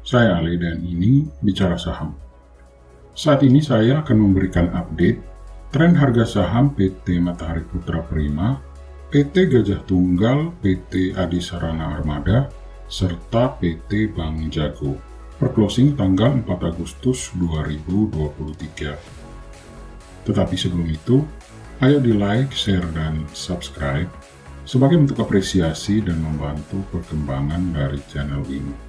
Saya Ali dan ini Bicara Saham. Saat ini saya akan memberikan update tren harga saham PT Matahari Putra Prima, PT Gajah Tunggal, PT Adi Sarana Armada, serta PT Bank Jago per closing tanggal 4 Agustus 2023. Tetapi sebelum itu, ayo di like, share, dan subscribe sebagai bentuk apresiasi dan membantu perkembangan dari channel ini.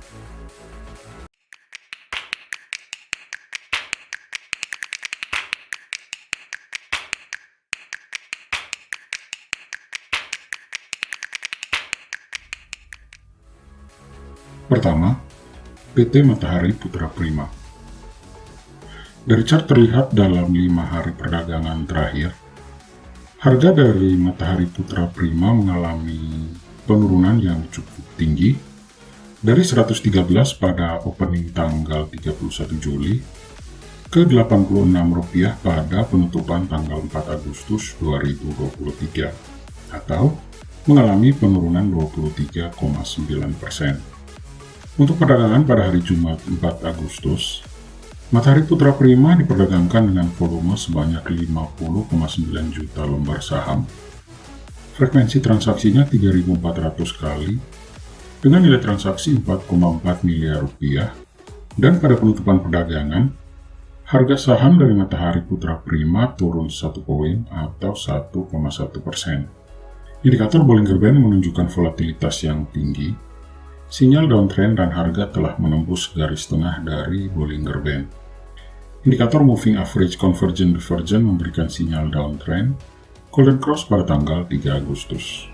Pertama, PT Matahari Putra Prima. Dari chart terlihat dalam 5 hari perdagangan terakhir, harga dari Matahari Putra Prima mengalami penurunan yang cukup tinggi dari 113 pada opening tanggal 31 Juli ke Rp86 pada penutupan tanggal 4 Agustus 2023 atau mengalami penurunan 23,9%. Untuk perdagangan pada hari Jumat 4 Agustus, Matahari Putra Prima diperdagangkan dengan volume sebanyak 50,9 juta lembar saham. Frekuensi transaksinya 3.400 kali, dengan nilai transaksi 4,4 miliar rupiah, dan pada penutupan perdagangan, harga saham dari Matahari Putra Prima turun 1 poin atau 1,1%. Indikator Bollinger Band menunjukkan volatilitas yang tinggi, sinyal downtrend dan harga telah menembus garis tengah dari Bollinger Band. Indikator Moving Average Convergent Divergent memberikan sinyal downtrend Golden Cross pada tanggal 3 Agustus.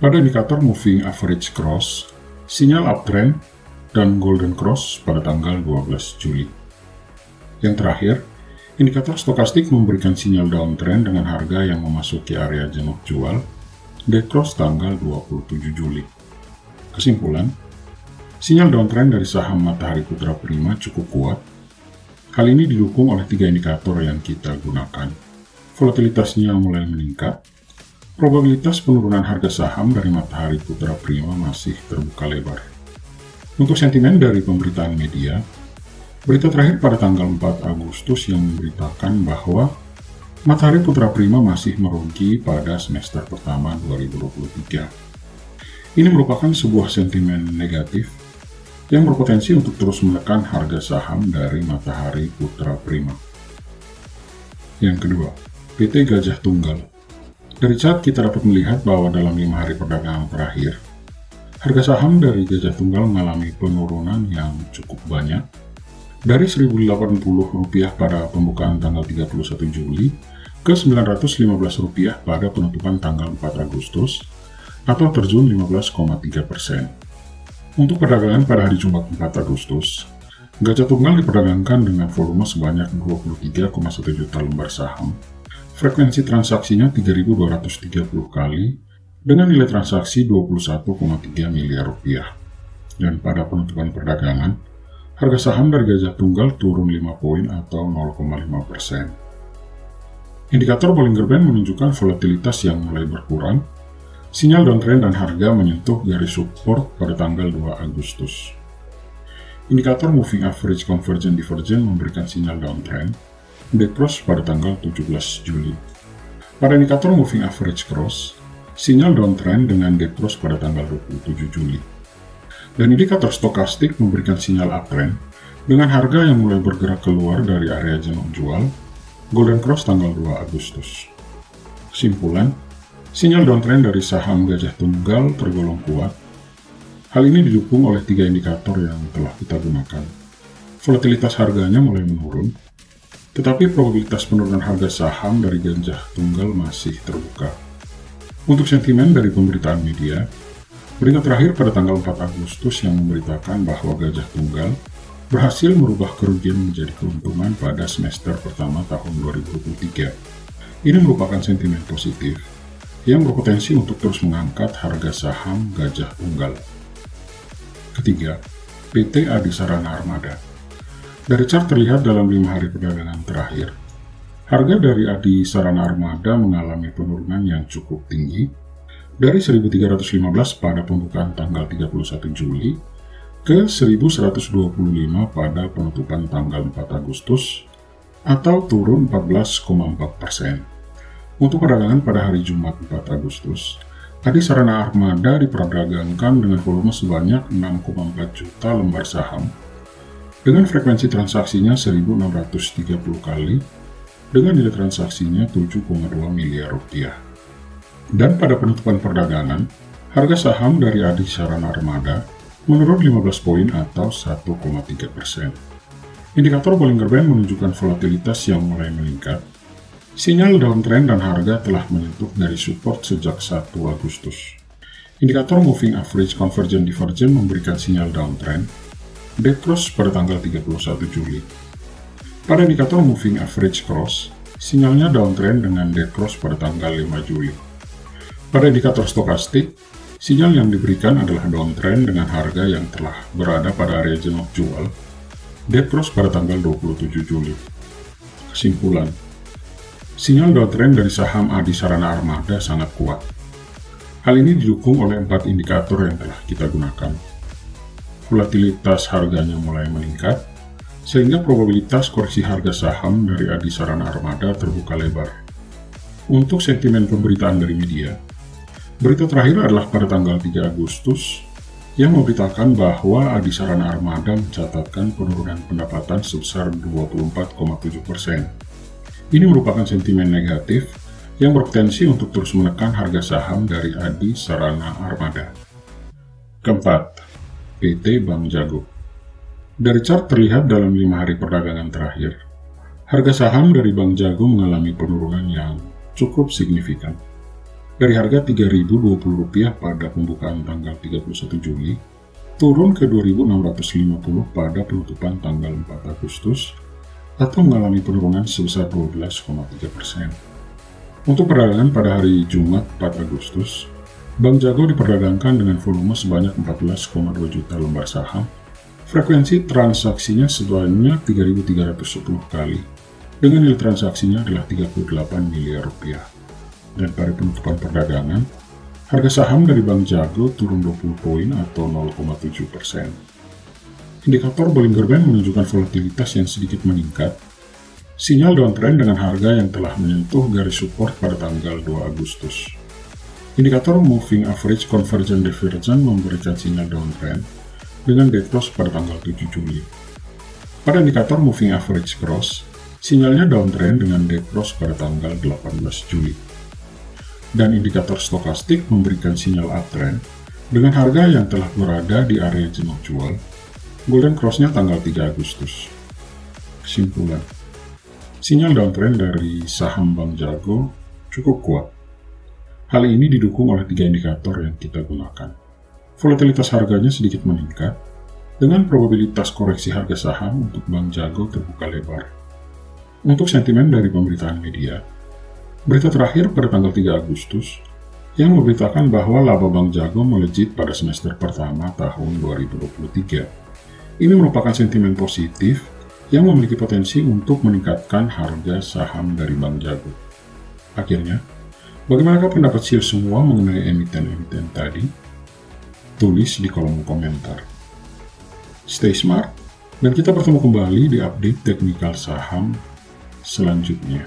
Pada indikator Moving Average Cross, sinyal uptrend dan Golden Cross pada tanggal 12 Juli. Yang terakhir, indikator stokastik memberikan sinyal downtrend dengan harga yang memasuki area jenuh jual, Dead Cross tanggal 27 Juli. Kesimpulan, sinyal downtrend dari saham Matahari Putra Prima cukup kuat. Hal ini didukung oleh 3 indikator yang kita gunakan. Volatilitasnya mulai meningkat, probabilitas penurunan harga saham dari Matahari Putra Prima masih terbuka lebar. Untuk sentimen dari pemberitaan media, berita terakhir pada tanggal 4 Agustus yang memberitakan bahwa Matahari Putra Prima masih merugi pada semester pertama 2023. Ini merupakan sebuah sentimen negatif yang berpotensi untuk terus menekan harga saham dari Matahari Putra Prima. Yang kedua, PT Gajah Tunggal. Dari chart kita dapat melihat bahwa dalam 5 hari perdagangan terakhir, harga saham dari Gajah Tunggal mengalami penurunan yang cukup banyak, dari Rp1.080 pada pembukaan tanggal 31 Juli ke Rp915 pada penutupan tanggal 4 Agustus, atau terjun 15,3%. Untuk perdagangan pada hari Jumat 4 Agustus, Gajah Tunggal diperdagangkan dengan volume sebanyak 23,1 juta lembar saham. Frekuensi transaksinya 3.230 kali, dengan nilai transaksi 21,3 miliar rupiah. Dan pada penutupan perdagangan, harga saham dari Gajah Tunggal turun 5 poin atau 0,5%. Indikator Bollinger Band menunjukkan volatilitas yang mulai berkurang. Sinyal downtrend dan harga menyentuh garis support pada tanggal 2 Agustus. Indikator Moving Average Convergent Divergent memberikan sinyal downtrend, Dead Cross pada tanggal 17 Juli. Pada indikator Moving Average Cross, sinyal downtrend dengan Dead Cross pada tanggal 27 Juli. Dan indikator stokastik memberikan sinyal uptrend dengan harga yang mulai bergerak keluar dari area jenuh jual, Golden Cross tanggal 2 Agustus. Kesimpulan, sinyal downtrend dari saham Gajah Tunggal tergolong kuat. Hal ini didukung oleh 3 indikator yang telah kita gunakan. Volatilitas harganya mulai menurun, tetapi probabilitas penurunan harga saham dari Gajah Tunggal masih terbuka. Untuk sentimen dari pemberitaan media, berita terakhir pada tanggal 4 Agustus yang memberitakan bahwa Gajah Tunggal berhasil merubah kerugian menjadi keuntungan pada semester pertama tahun 2023. Ini merupakan sentimen positif yang berpotensi untuk terus mengangkat harga saham Gajah Tunggal. Ketiga, PT Adi Sarana Armada. Dari chart terlihat dalam 5 hari perdagangan terakhir, harga dari Adi Sarana Armada mengalami penurunan yang cukup tinggi, dari 1.315 pada pembukaan tanggal 31 Juli ke 1.125 pada penutupan tanggal 4 Agustus atau turun 14,4%. Untuk perdagangan pada hari Jumat 4 Agustus, Adi Sarana Armada diperdagangkan dengan volume sebanyak 6,4 juta lembar saham dengan frekuensi transaksinya 1.630 kali dengan nilai transaksinya 7,2 miliar rupiah. Dan pada penutupan perdagangan, harga saham dari Adi Sarana Armada menurun 15 poin atau 1,3%. Indikator Bollinger Band menunjukkan volatilitas yang mulai meningkat. Sinyal downtrend dan harga telah menyentuh dari support sejak 1 Agustus. Indikator Moving Average Convergent Divergent memberikan sinyal downtrend, dead cross pada tanggal 31 Juli. Pada indikator Moving Average Cross, sinyalnya downtrend dengan dead cross pada tanggal 5 Juli. Pada indikator stokastik, sinyal yang diberikan adalah downtrend dengan harga yang telah berada pada area zone of jual, dead cross pada tanggal 27 Juli. Kesimpulan, sinyal downtrend dari saham Adi Sarana Armada sangat kuat. Hal ini didukung oleh 4 indikator yang telah kita gunakan. Volatilitas harganya mulai meningkat, sehingga probabilitas koreksi harga saham dari Adi Sarana Armada terbuka lebar. Untuk sentimen pemberitaan dari media, berita terakhir adalah pada tanggal 3 Agustus yang memberitakan bahwa Adi Sarana Armada mencatatkan penurunan pendapatan sebesar 24,7%. Ini merupakan sentimen negatif yang berpotensi untuk terus menekan harga saham dari Adi Sarana Armada. Keempat, PT Bank Jago. Dari chart terlihat dalam 5 hari perdagangan terakhir, harga saham dari Bank Jago mengalami penurunan yang cukup signifikan. Dari harga Rp3.020 pada pembukaan tanggal 31 Juli, turun ke Rp2.650 pada penutupan tanggal 4 Agustus, atau mengalami penurunan sebesar 12,3%. Untuk perdagangan pada hari Jumat 4 Agustus, Bank Jago diperdagangkan dengan volume sebanyak 14,2 juta lembar saham, frekuensi transaksinya sebanyak 3.310 kali, dengan nilai transaksinya adalah 38 miliar rupiah. Dan pada penutupan perdagangan, harga saham dari Bank Jago turun 20 poin atau 0,7%. Indikator Bollinger Band menunjukkan volatilitas yang sedikit meningkat, sinyal downtrend dengan harga yang telah menyentuh garis support pada tanggal 2 Agustus. Indikator Moving Average Convergent Divergent memberikan sinyal downtrend dengan dead cross pada tanggal 7 Juli. Pada indikator Moving Average Cross, sinyalnya downtrend dengan dead cross pada tanggal 18 Juli. Dan indikator stokastik memberikan sinyal uptrend dengan harga yang telah berada di area zone of jual, golden cross-nya tanggal 3 Agustus. Kesimpulan, sinyal downtrend dari saham Bank Jago cukup kuat. Hal ini didukung oleh 3 indikator yang kita gunakan. Volatilitas harganya sedikit meningkat, dengan probabilitas koreksi harga saham untuk Bank Jago terbuka lebar. Untuk sentimen dari pemberitaan media, berita terakhir pada tanggal 3 Agustus yang memberitakan bahwa laba Bank Jago melejit pada semester pertama tahun 2023. Ini merupakan sentimen positif yang memiliki potensi untuk meningkatkan harga saham dari Bank Jago. Akhirnya, bagaimanakah pendapat Sil semua mengenai emiten-emiten tadi? Tulis di kolom komentar. Stay smart, dan kita bertemu kembali di update teknikal saham selanjutnya.